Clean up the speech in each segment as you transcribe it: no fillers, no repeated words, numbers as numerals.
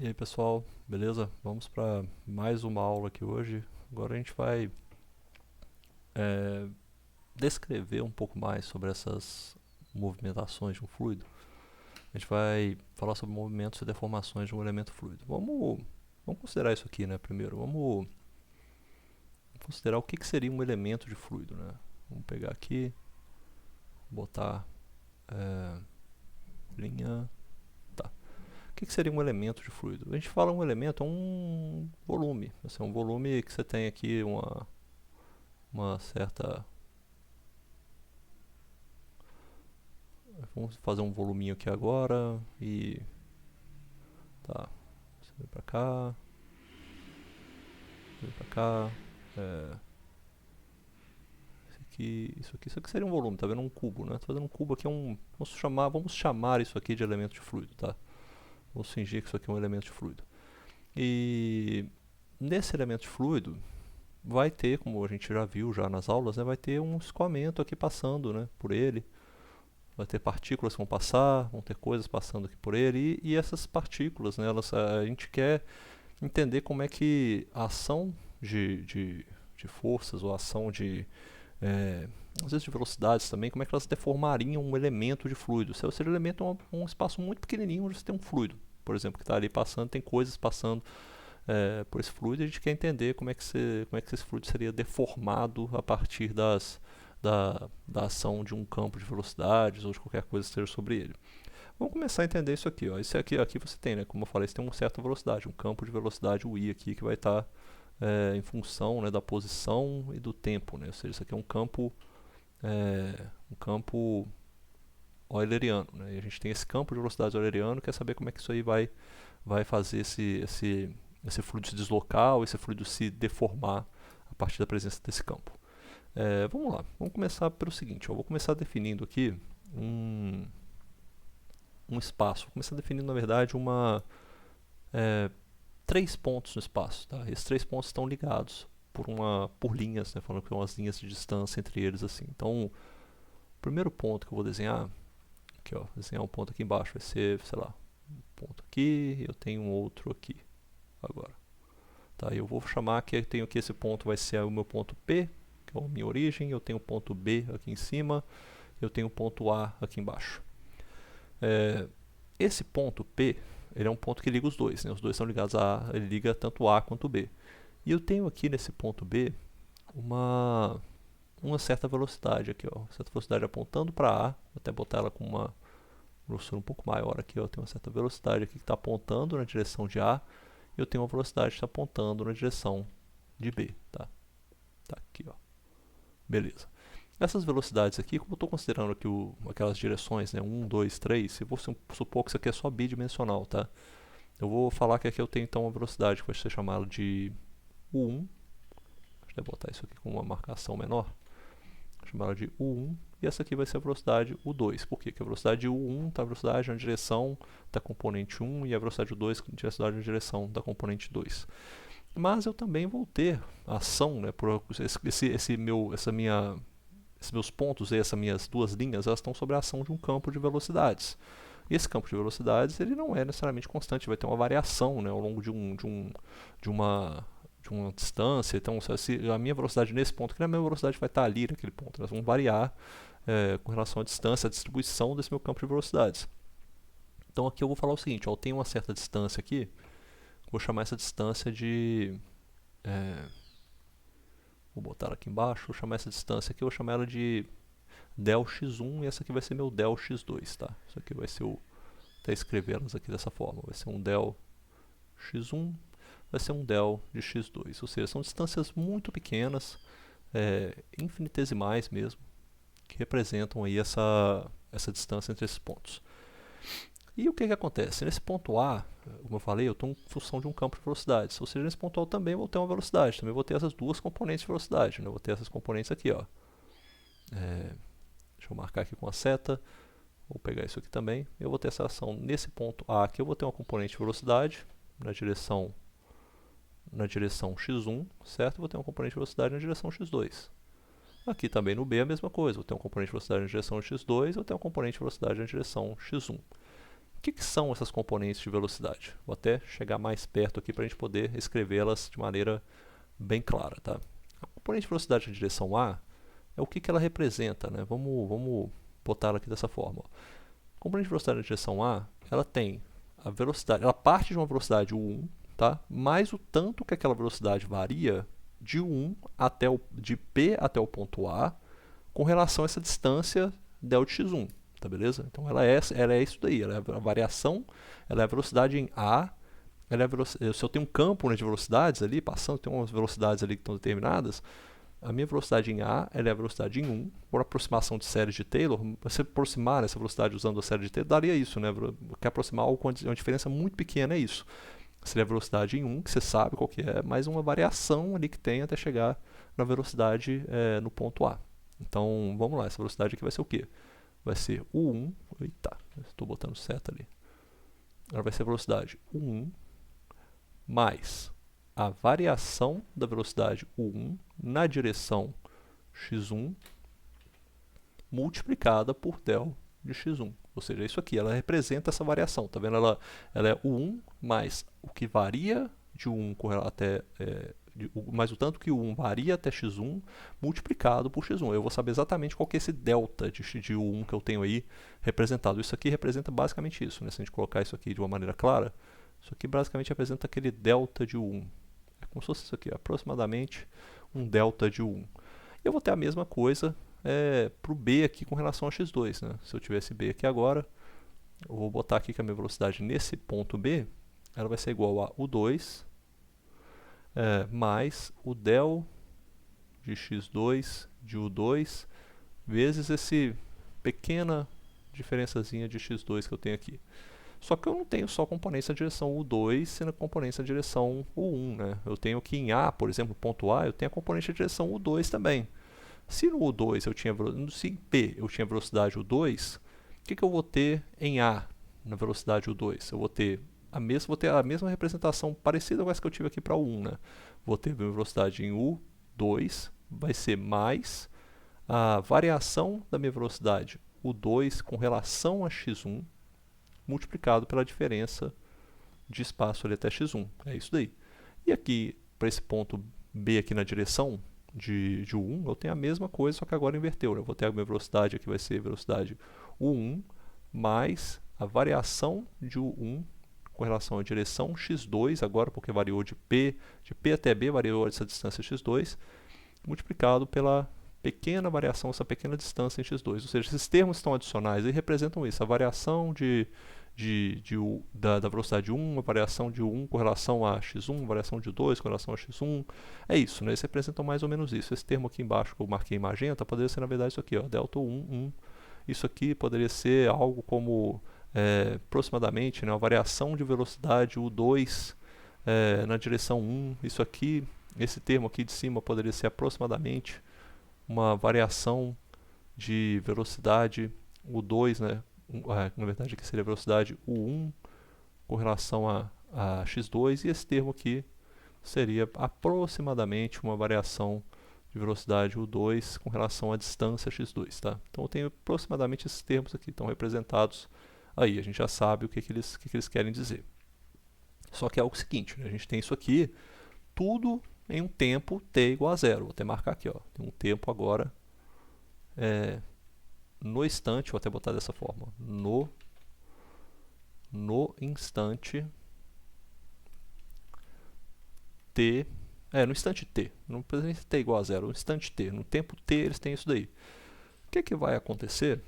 E aí pessoal, beleza? Vamos para mais uma aula aqui hoje. Agora a gente vai é, descrever um pouco mais sobre essas movimentações de um fluido. A gente vai falar sobre movimentos e deformações de um elemento fluido. Vamos considerar isso aqui, né? Primeiro, vamos considerar o que seria um elemento de fluido, né? Vamos pegar aqui, botar linha. Tá. O que seria um elemento de fluido? A gente fala um elemento, é um volume. Assim, um volume que você tem aqui uma certa. Vamos fazer um voluminho aqui agora e. Tá. Você vem pra cá. Vem pra cá. É, isso aqui seria um volume, tá vendo? Um cubo, né? Tô fazendo um cubo aqui, vamos chamar isso aqui de elemento de fluido, tá? Vamos fingir que isso aqui é um elemento de fluido. E nesse elemento de fluido vai ter, como a gente já viu já nas aulas, né, vai ter um escoamento aqui passando, né, por ele. Vai ter partículas que vão passar, vão ter coisas passando aqui por ele, e essas partículas, né, a gente quer entender como é que a ação de forças, ou a ação às vezes de velocidades também, como é que elas deformariam um elemento de fluido. Se o elemento é um espaço muito pequenininho onde você tem um fluido, por exemplo, que está ali passando, tem coisas passando por esse fluido, e a gente quer entender como é que esse fluido seria deformado a partir da ação de um campo de velocidades ou de qualquer coisa que esteja sobre ele. Vamos começar a entender isso aqui. Ó. Isso aqui você tem, né? Como eu falei, você tem uma certa velocidade, um campo de velocidade, o I aqui, que vai estar em função, né, da posição e do tempo. Né? Ou seja, isso aqui é um campo euleriano. Né? E a gente tem esse campo de velocidade euleriano, quer saber como é que isso aí vai fazer esse fluido se deslocar ou esse fluido se deformar a partir da presença desse campo. Vamos lá, vamos começar pelo seguinte, eu vou começar definindo aqui um espaço, vou começar definindo na verdade três pontos no espaço. Tá? Esses três pontos estão ligados por linhas, né? Falando que são as linhas de distância entre eles. Assim. Então, o primeiro ponto que eu vou desenhar, aqui, ó, desenhar um ponto aqui embaixo, vai ser, sei lá, um ponto aqui, eu tenho um outro aqui, agora. Tá? Eu vou chamar que eu tenho que esse ponto vai ser o meu ponto P, que é a minha origem, eu tenho o ponto B aqui em cima, eu tenho o ponto A aqui embaixo. Esse ponto P, ele é um ponto que liga os dois, né? Os dois são ligados ele liga tanto A quanto B. E eu tenho aqui nesse ponto B uma certa velocidade aqui, ó, certa velocidade apontando para A, vou até botar ela com uma grossura um pouco maior aqui, ó, tem uma certa velocidade aqui que está apontando na direção de A, e eu tenho uma velocidade que está apontando na direção de B, tá? Tá aqui, ó. Beleza. Essas velocidades aqui, como eu estou considerando aqui aquelas direções, né, 1, 2, 3, eu vou supor que isso aqui é só bidimensional, tá? Eu vou falar que aqui eu tenho então uma velocidade que vai ser chamada de U1. Deixa eu botar isso aqui com uma marcação menor. Vou chamar ela de U1. E essa aqui vai ser a velocidade U2. Por quê? Porque a velocidade U1 está a velocidade na direção da componente 1 e a velocidade U2 a velocidade na direção da componente 2. Mas eu também vou ter a ação, né, por esses meus pontos e essas minhas duas linhas, elas estão sobre a ação de um campo de velocidades. E esse campo de velocidades ele não é necessariamente constante, vai ter uma variação, né, ao longo de uma distância. Então, se a minha velocidade nesse ponto aqui, a minha velocidade vai estar ali naquele ponto. Elas vão variar com relação à distância, à distribuição desse meu campo de velocidades. Então aqui eu vou falar o seguinte, ó, eu tenho uma certa distância aqui, vou chamar essa distância de... vou botar ela aqui embaixo, vou chamar essa distância aqui, vou chamar ela de del x1 e essa aqui vai ser meu del x2, tá? Isso aqui vai ser até escrever elas aqui dessa forma, vai ser um del x1, vai ser um del de x2, ou seja, são distâncias muito pequenas, infinitesimais mesmo, que representam aí essa distância entre esses pontos. E o que acontece? Nesse ponto A, como eu falei, eu estou em função de um campo de velocidades. Ou seja, nesse ponto A eu também vou ter uma velocidade. Também vou ter essas duas componentes de velocidade. Né? Eu vou ter essas componentes aqui. Ó. Deixa eu marcar aqui com a seta. Vou pegar isso aqui também. Eu vou ter essa ação nesse ponto A aqui. Eu vou ter uma componente de velocidade na direção x1, certo? Eu vou ter uma componente de velocidade na direção x2. Aqui também no B é a mesma coisa. Vou ter uma componente de velocidade na direção x2. Eu tenho uma componente de velocidade na direção x1. que são essas componentes de velocidade? Vou até chegar mais perto aqui para a gente poder escrevê-las de maneira bem clara. Tá? A componente de velocidade na direção A é o que ela representa. Né? Vamos botar ela aqui dessa forma. Ó. A componente de velocidade na direção A, ela tem a velocidade, ela parte de uma velocidade u1, tá? Mais o tanto que aquela velocidade varia de de P até o ponto A com relação a essa distância ΔX1, tá beleza? Então ela é isso daí, ela é a variação, ela é a velocidade em A, se eu tenho um campo, né, de velocidades ali, passando, tem umas velocidades ali que estão determinadas, a minha velocidade em A ela é a velocidade em 1, por aproximação de série de Taylor, você aproximar essa velocidade usando a série de Taylor, daria isso, né? Porque aproximar algo com uma diferença muito pequena é isso. Seria a velocidade em 1, que você sabe qual que é, mais uma variação ali que tem até chegar na velocidade no ponto A. Então, vamos lá, essa velocidade aqui vai ser o quê? Vai ser U1, eita, estou botando seta ali. Ela vai ser a velocidade U1 mais a variação da velocidade U1 na direção x1 multiplicada por del de x1. Ou seja, isso aqui, ela representa essa variação. Tá vendo? Ela é U1 mais o que varia de U1 até... mais o tanto que o 1 varia até x1 multiplicado por x1. Eu vou saber exatamente qual que é esse delta de u1 que eu tenho aí representado. Isso aqui representa basicamente isso. Né? Se a gente colocar isso aqui de uma maneira clara, isso aqui basicamente representa aquele delta de u1. É como se fosse isso aqui, aproximadamente um delta de u1. Eu vou ter a mesma coisa para o b aqui com relação a x2. Né? Se eu tivesse b aqui agora, eu vou botar aqui que a minha velocidade nesse ponto b, ela vai ser igual a u2 mais o del de x2 de u2 vezes esse pequena diferençazinha de x2 que eu tenho aqui. Só que eu não tenho só componentes na direção u2 sendo componentes na direção u1. Né? Eu tenho aqui em A, por exemplo, ponto A, eu tenho a componente na direção u2 também. Se no U2 eu tinha, se em P eu tinha velocidade U2, o que eu vou ter em A na velocidade U2? Eu vou ter a mesma representação parecida com essa que eu tive aqui para U1. Né? Vou ter a velocidade em U2, vai ser mais a variação da minha velocidade U2 com relação a x1 multiplicado pela diferença de espaço ali até x1. É isso daí. E aqui, para esse ponto B aqui na direção de U1, eu tenho a mesma coisa, só que agora inverteu. Né? Eu vou ter a minha velocidade aqui, vai ser a velocidade U1 mais a variação de U1 com relação à direção x2, agora porque variou de P até B, variou essa distância x2, multiplicado pela pequena variação, essa pequena distância em x2. Ou seja, esses termos estão adicionais e representam isso, a variação da velocidade 1, a variação de 1 com relação a x1, a variação de 2 com relação a x1. É isso, né? Eles representam mais ou menos isso. Esse termo aqui embaixo que eu marquei em magenta poderia ser, na verdade, isso aqui, ó, delta 1, 1. Isso aqui poderia ser algo como aproximadamente, né, uma variação de velocidade U2 na direção 1. Isso aqui, esse termo aqui de cima poderia ser aproximadamente uma variação de velocidade U2, né? Na verdade aqui seria a velocidade U1 com relação a x2, e esse termo aqui seria aproximadamente uma variação de velocidade U2 com relação à distância x2. Tá? Então eu tenho aproximadamente esses termos aqui, estão representados aí, a gente já sabe o que eles querem dizer. Só que é o seguinte, né? A gente tem isso aqui, tudo em um tempo t igual a zero. Vou até marcar aqui, ó. Tem um tempo agora no instante, vou até botar dessa forma, no instante t, no instante t, não precisa nem ser t igual a zero, no instante t, no tempo t eles têm isso daí. O que vai acontecer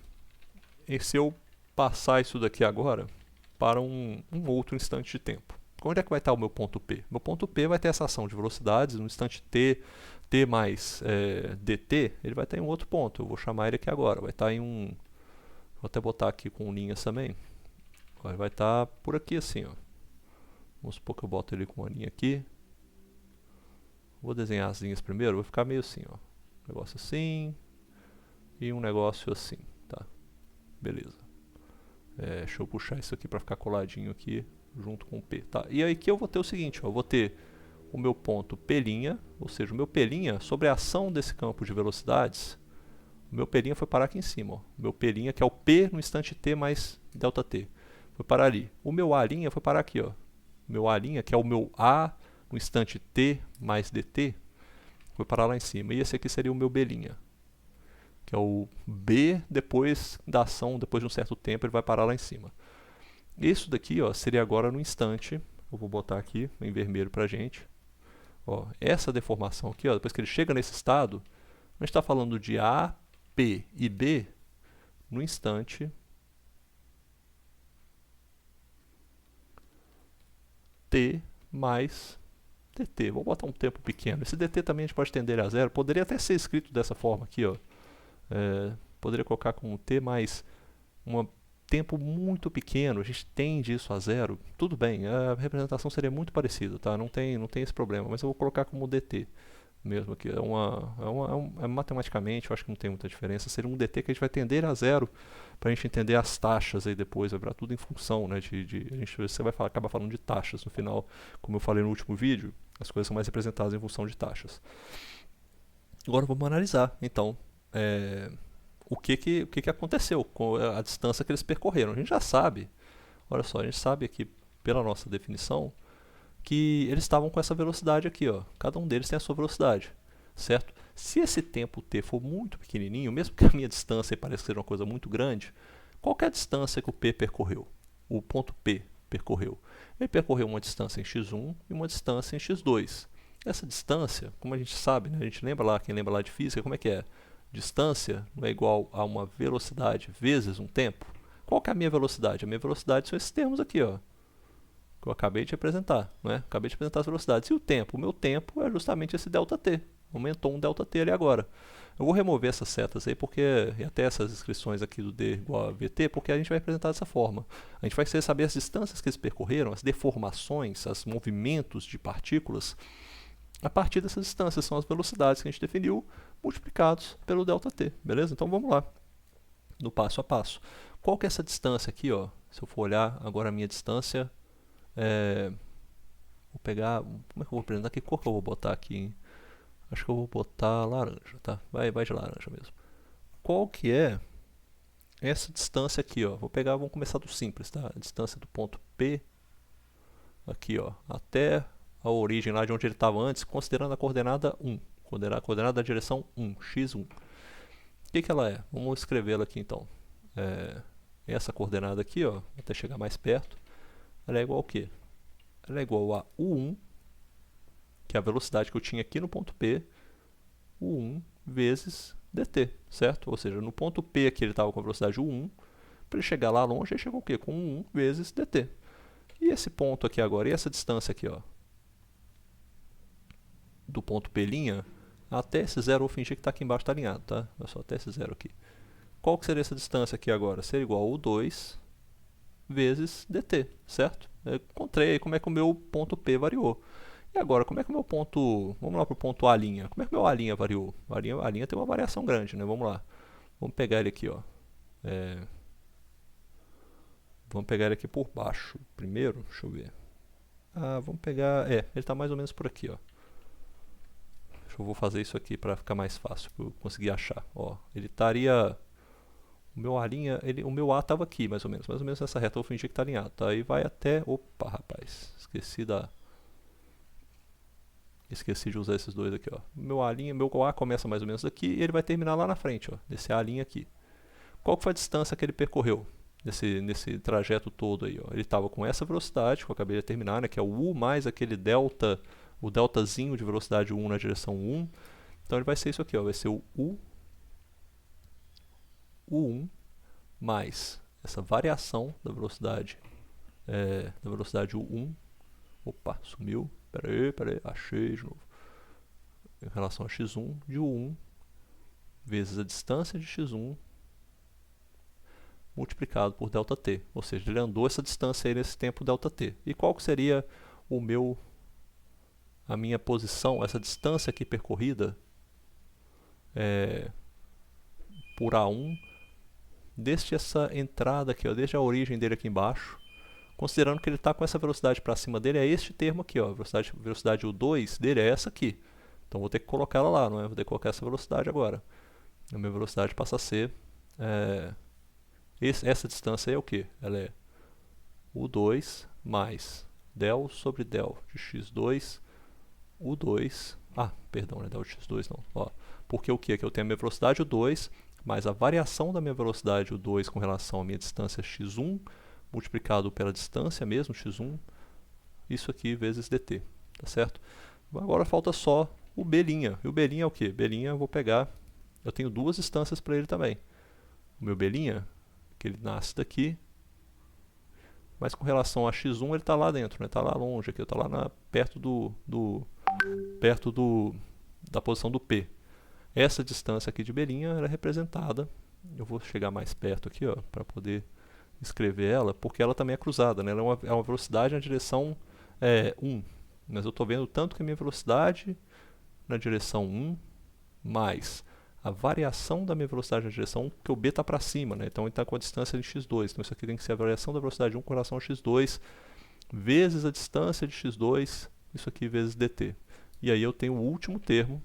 se eu passar isso daqui agora para um outro instante de tempo? Onde é que vai estar o meu ponto P? Meu ponto P vai ter essa ação de velocidades, no instante t mais dt, ele vai estar em um outro ponto. Eu vou chamar ele aqui agora, vai estar em um... Vou até botar aqui com linhas também. Ele vai estar por aqui assim, ó. Vamos supor que eu boto ele com uma linha aqui. Vou desenhar as linhas primeiro, vai ficar meio assim, ó. Um negócio assim e um negócio assim, tá? Beleza. Deixa eu puxar isso aqui para ficar coladinho aqui junto com o P, tá? E aí aqui eu vou ter o seguinte, ó, eu vou ter o meu ponto P', ou seja, o meu P', sobre a ação desse campo de velocidades, o meu P' foi parar aqui em cima, ó. O meu P', que é o P no instante t mais ΔT, foi parar ali. O meu A' foi parar aqui, ó. O meu A', que é o meu A no instante t mais dt, foi parar lá em cima. E esse aqui seria o meu B', que é o B depois da ação, depois de um certo tempo, ele vai parar lá em cima. Isso daqui, ó, seria agora no instante. Eu vou botar aqui em vermelho pra gente. Ó, essa deformação aqui, ó, depois que ele chega nesse estado, a gente está falando de A, P e B no instante t mais dt. Vou botar um tempo pequeno. Esse dt também a gente pode tender a zero. Poderia até ser escrito dessa forma aqui, ó. Poderia colocar como t mais um tempo muito pequeno. A gente tende isso a zero. Tudo bem, a representação seria muito parecida, tá? Não tem esse problema. Mas eu vou colocar como dt mesmo aqui. Matematicamente, eu acho que não tem muita diferença. Seria um dt que a gente vai tender a zero para a gente entender as taxas aí depois. Vai virar tudo em função, né? Você vai acabar falando de taxas no final. Como eu falei no último vídeo, as coisas são mais representadas em função de taxas. Agora vamos analisar, então, o que aconteceu com a distância que eles percorreram. A gente já sabe, olha só, a gente sabe aqui pela nossa definição que eles estavam com essa velocidade aqui, ó. Cada um deles tem a sua velocidade, certo? Se esse tempo t for muito pequenininho, mesmo que a minha distância pareça ser uma coisa muito grande, qual é a distância que o P percorreu? O ponto P percorreu. Ele percorreu uma distância em x1 e uma distância em x2. Essa distância, como a gente sabe, né? A gente lembra lá, quem lembra lá de física, como é que é? Distância não é igual a uma velocidade vezes um tempo. Qual que é a minha velocidade? A minha velocidade são esses termos aqui, ó, que eu acabei de apresentar, né? Acabei de apresentar as velocidades. E o tempo? O meu tempo é justamente esse ΔT. Aumentou um ΔT ali agora. Eu vou remover essas setas aí, e até essas inscrições aqui do D igual a VT, porque a gente vai apresentar dessa forma. A gente vai saber as distâncias que eles percorreram, as deformações, os movimentos de partículas. A partir dessas distâncias são as velocidades que a gente definiu, multiplicados pelo ΔT, beleza? Então vamos lá, no passo a passo. Qual que é essa distância aqui, ó? Se eu for olhar agora a minha distância, vou pegar, como é que eu vou apresentar? Que cor que eu vou botar aqui, hein? Acho que eu vou botar laranja, tá? Vai de laranja mesmo. Qual que é essa distância aqui, ó? Vamos começar do simples, tá? A distância do ponto P, aqui, ó, até a origem lá de onde ele estava antes, considerando a coordenada 1. A coordenada da direção 1, x1. O que ela é? Vamos escrevê-la aqui, então. Essa coordenada aqui, ó, até chegar mais perto, ela é igual ao quê? Ela é igual a U1, que é a velocidade que eu tinha aqui no ponto P, U1 vezes dt, certo? Ou seja, no ponto P aqui ele estava com a velocidade U1, para ele chegar lá longe, ele chegou o quê? Com U1 vezes dt. E esse ponto aqui agora, e essa distância aqui, ó, do ponto P', até esse zero, eu vou fingir que está aqui embaixo, está alinhado, tá? Olha só, até esse zero aqui. Qual que seria essa distância aqui agora? Seria igual a U2 vezes dt, certo? Eu encontrei como é que o meu ponto P variou. E agora, como é que o meu ponto... Vamos lá para o ponto A'. Como é que o meu A' variou? A' tem uma variação grande, né? Vamos lá. Vamos pegar ele aqui, ó. Vamos pegar ele aqui por baixo. Primeiro, deixa eu ver. Vamos pegar... ele está mais ou menos por aqui, ó. Eu vou fazer isso aqui para ficar mais fácil, para eu conseguir achar. Ó, ele estaria... O meu A', o meu A estava aqui, mais ou menos nessa reta. Eu vou fingir que está alinhado, tá? Aí vai até... Opa, rapaz. Esqueci de usar esses dois aqui, ó. Meu A começa mais ou menos aqui e ele vai terminar lá na frente, ó. Desse A' aqui. Qual que foi a distância que ele percorreu nesse trajeto todo aí, ó? Ele estava com essa velocidade, que eu acabei de terminar, né? Que é o U mais aquele delta... O deltazinho de velocidade 1 na direção 1. Então ele vai ser isso aqui, ó, vai ser o U1 mais essa variação da velocidade U1. Opa, sumiu. Pera aí, achei de novo. Em relação a x1 de U1 vezes a distância de x1 multiplicado por ΔT. Ou seja, ele andou essa distância aí nesse tempo ΔT. E qual que seria a minha posição, essa distância aqui percorrida por A1, desde essa entrada aqui, ó, desde a origem dele aqui embaixo, considerando que ele está com essa velocidade para cima dele, é este termo aqui, ó, velocidade U2 dele é essa aqui. Então vou ter que colocar ela lá, não é? Vou ter que colocar essa velocidade agora. A minha velocidade passa a ser... essa distância aí é o quê? Ela é U2 mais del sobre del de x2, U2, perdão, não é del de x2 não, ó, porque o que é que eu tenho a minha velocidade U2, mais a variação da minha velocidade U2 com relação à minha distância x1, multiplicado pela distância mesmo, x1, isso aqui vezes dt, tá certo? Agora falta só o b', e o b' é o que? B' eu vou pegar, eu tenho duas distâncias para ele também. O meu b', que ele nasce daqui, mas com relação a x1 ele está lá dentro, está lá longe, aqui, está lá perto da posição do P. Essa distância aqui de B' ela é representada, eu vou chegar mais perto aqui para poder escrever ela, porque ela também é cruzada, né? Ela é uma velocidade na direção 1, mas eu estou vendo tanto que a minha velocidade na direção 1 mais a variação da minha velocidade na direção 1, porque o B está para cima, né? Então ele está com a distância de x2. Então isso aqui tem que ser a variação da velocidade 1 com relação a x2, vezes a distância de x2, isso aqui vezes dt. E aí eu tenho o último termo,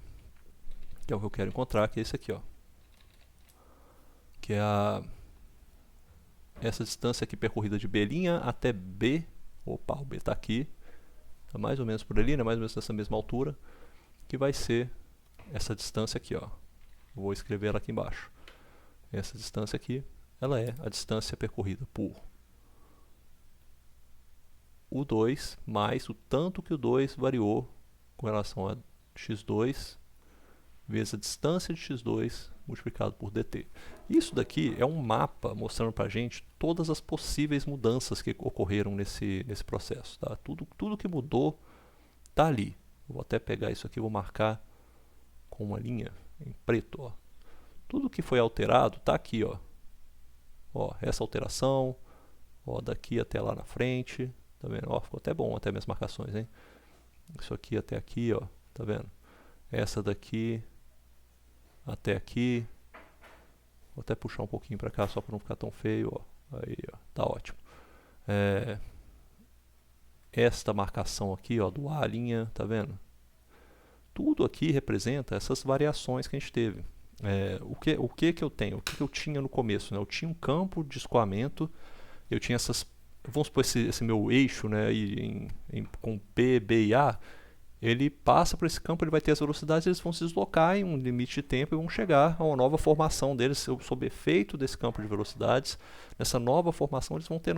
que é o que eu quero encontrar, que é esse aqui, ó. Que é essa distância aqui percorrida de B' até B. Opa, o B está aqui. Está mais ou menos por ali, né? Mais ou menos nessa mesma altura. Que vai ser essa distância aqui, ó. Vou escrever ela aqui embaixo. Essa distância aqui, ela é a distância percorrida por U2 mais o tanto que o 2 variou com relação a x2 vezes a distância de x2 multiplicado por dt. Isso daqui é um mapa mostrando para a gente todas as possíveis mudanças que ocorreram nesse processo. Tá? Tudo que mudou está ali. Vou até pegar isso aqui e vou marcar com uma linha em preto. Ó. Tudo que foi alterado está aqui. Ó, essa alteração, ó, daqui até lá na frente. Tá vendo? Ó, ficou até bom, até minhas marcações. Hein? Isso aqui até aqui, ó, tá vendo? Essa daqui até aqui. Vou até puxar um pouquinho para cá só para não ficar tão feio. Ó. Aí, ó, tá ótimo. Esta marcação aqui, ó, do A', tá vendo? Tudo aqui representa essas variações que a gente teve. O que eu tenho? O que eu tinha no começo? Né? Eu tinha um campo de escoamento, eu tinha essas... Vamos supor esse meu eixo, né, com P, B e A, ele passa por esse campo, ele vai ter as velocidades, eles vão se deslocar em um limite de tempo e vão chegar a uma nova formação deles sob efeito desse campo de velocidades. Nessa nova formação eles vão ter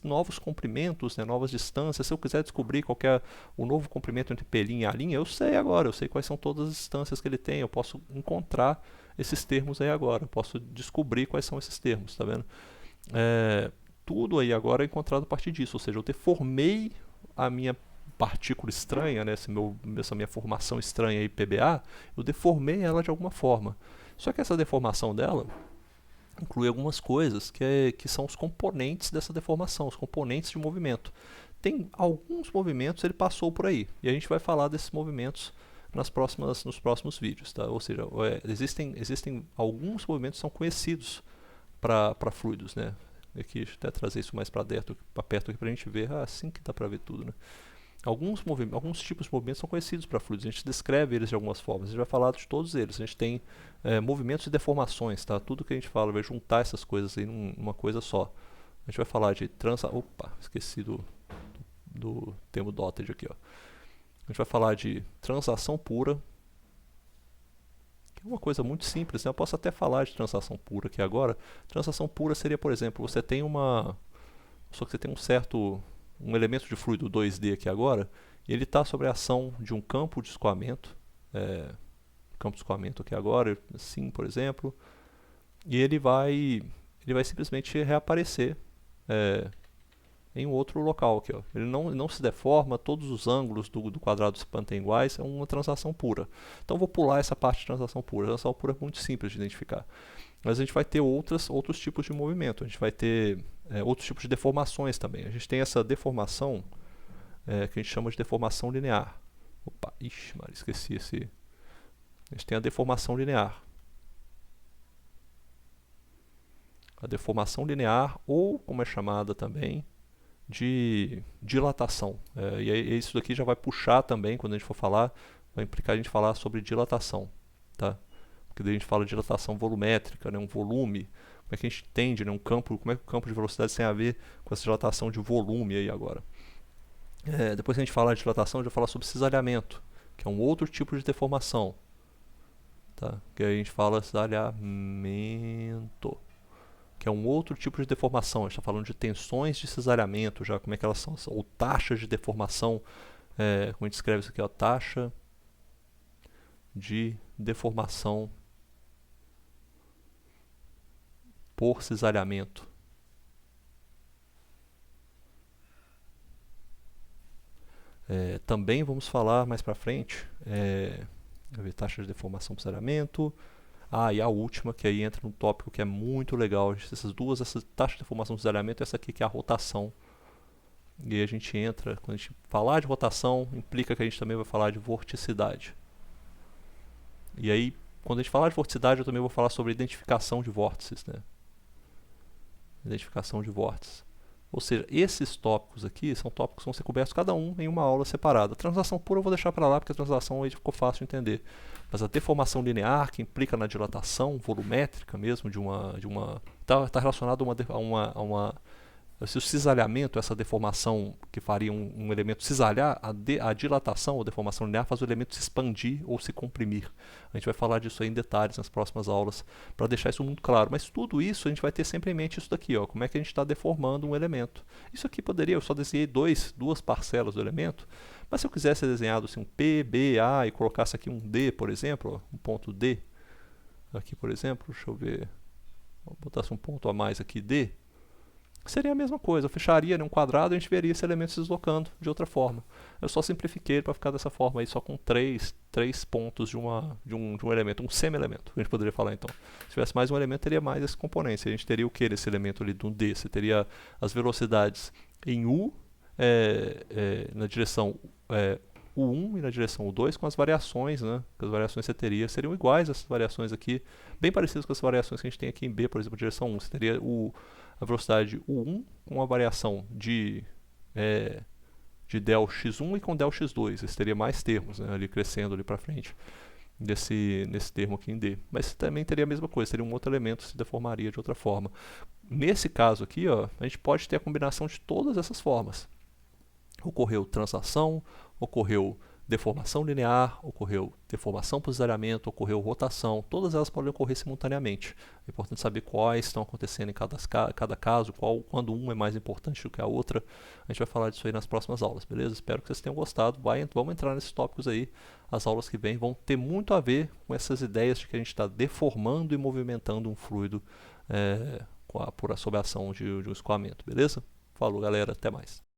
novos comprimentos, né, novas distâncias. Se eu quiser descobrir qual que é o novo comprimento entre P' e A', eu sei agora, eu sei quais são todas as distâncias que ele tem, eu posso encontrar esses termos aí agora, eu posso descobrir quais são esses termos, tá vendo? Tudo aí agora é encontrado a partir disso, ou seja, eu deformei a minha partícula estranha, né, essa minha formação estranha aí, PBA, eu deformei ela de alguma forma. Só que essa deformação dela inclui algumas coisas que são os componentes dessa deformação, os componentes de movimento. Tem alguns movimentos, ele passou por aí, e a gente vai falar desses movimentos nos próximos vídeos. Tá? Ou seja, existem alguns movimentos que são conhecidos para fluidos. Né? Aqui, deixa eu até trazer isso mais para perto aqui para a gente ver, assim que dá para ver tudo. Né? Alguns tipos de movimentos são conhecidos para fluidos, a gente descreve eles de algumas formas, a gente vai falar de todos eles. A gente tem movimentos e deformações, tá? Tudo que a gente fala vai juntar essas coisas aí numa coisa só. A gente vai falar de Opa, esqueci do termo dotted aqui. Ó. A gente vai falar de translação pura, que é uma coisa muito simples, né? Eu posso até falar de translação pura aqui agora. Translação pura seria, por exemplo, você tem um elemento de fluido 2D aqui agora, e ele está sob a ação de um campo de escoamento, aqui agora, assim, por exemplo, e ele vai simplesmente reaparecer em um outro local aqui. Ó. Ele não se deforma, todos os ângulos do quadrado se mantêm iguais, é uma translação pura. Então eu vou pular essa parte de translação pura. A translação pura é muito simples de identificar. Mas a gente vai ter outros tipos de movimento, a gente vai ter outros tipos de deformações também. A gente tem essa deformação que a gente chama de deformação linear. Opa, esqueci esse. A gente tem a deformação linear. A deformação linear, ou como é chamada também, de dilatação. E aí, isso daqui já vai puxar também, quando a gente for falar, vai implicar a gente falar sobre dilatação. Tá? Porque daí a gente fala de dilatação volumétrica, né? Um volume é que a gente entende, né, um campo, como é que o campo de velocidade tem a ver com essa dilatação de volume aí agora. Depois que a gente falar de dilatação, a gente vai falar sobre cisalhamento, que é um outro tipo de deformação. Tá? Que aí a gente fala cisalhamento, que é um outro tipo de deformação. A gente está falando de tensões de cisalhamento, já como é que elas são, ou taxas de deformação, como a gente escreve isso aqui, ó, taxa de deformação por cisalhamento. Também vamos falar mais para frente, taxa de deformação por cisalhamento. E a última, que aí entra num tópico que é muito legal, essas duas, essa taxa de deformação por cisalhamento e essa aqui que é a rotação. E aí a gente entra, quando a gente falar de rotação, implica que a gente também vai falar de vorticidade. E aí, quando a gente falar de vorticidade, eu também vou falar sobre identificação de vórtices, né? Identificação de vórtices. Ou seja, esses tópicos aqui são tópicos que vão ser cobertos cada um em uma aula separada. A translação pura eu vou deixar para lá, porque a translação aí ficou fácil de entender. Mas a deformação linear, que implica na dilatação volumétrica mesmo está relacionado a uma se o cisalhamento, essa deformação que faria um elemento cisalhar, a dilatação ou deformação linear faz o elemento se expandir ou se comprimir. A gente vai falar disso aí em detalhes nas próximas aulas, para deixar isso muito claro. Mas tudo isso a gente vai ter sempre em mente isso daqui, ó, como é que a gente está deformando um elemento. Isso aqui eu só desenhei duas parcelas do elemento, mas se eu quisesse desenhado assim, um P, B, A e colocasse aqui um D, por exemplo, ó, um ponto D, aqui por exemplo, deixa eu ver, botasse um ponto a mais aqui, D, seria a mesma coisa, eu fecharia um quadrado e a gente veria esse elemento se deslocando de outra forma. Eu só simplifiquei para ficar dessa forma aí, só com três pontos de um elemento, um semi-elemento, a gente poderia falar então. Se tivesse mais um elemento, teria mais esse componente. A gente teria o que nesse elemento ali do D? Você teria as velocidades em U, na direção U1 e na direção U2, com as variações, né? Que as variações que você teria seriam iguais a essas variações aqui, bem parecidas com as variações que a gente tem aqui em B, por exemplo, direção 1. Você teria a velocidade U1 com a variação de del x1 e com del x2. Você teria mais termos, né, ali crescendo ali para frente nesse termo aqui em D. Mas também teria a mesma coisa, teria um outro elemento que se deformaria de outra forma. Nesse caso aqui, ó, a gente pode ter a combinação de todas essas formas. Ocorreu translação, ocorreu deformação linear, ocorreu deformação por cisalhamento, ocorreu rotação, todas elas podem ocorrer simultaneamente. É importante saber quais estão acontecendo em cada caso, quando um é mais importante do que a outra. A gente vai falar disso aí nas próximas aulas, beleza? Espero que vocês tenham gostado. Vamos entrar nesses tópicos aí. As aulas que vêm vão ter muito a ver com essas ideias de que a gente está deformando e movimentando um fluido sob a ação de um escoamento, beleza? Falou, galera, até mais.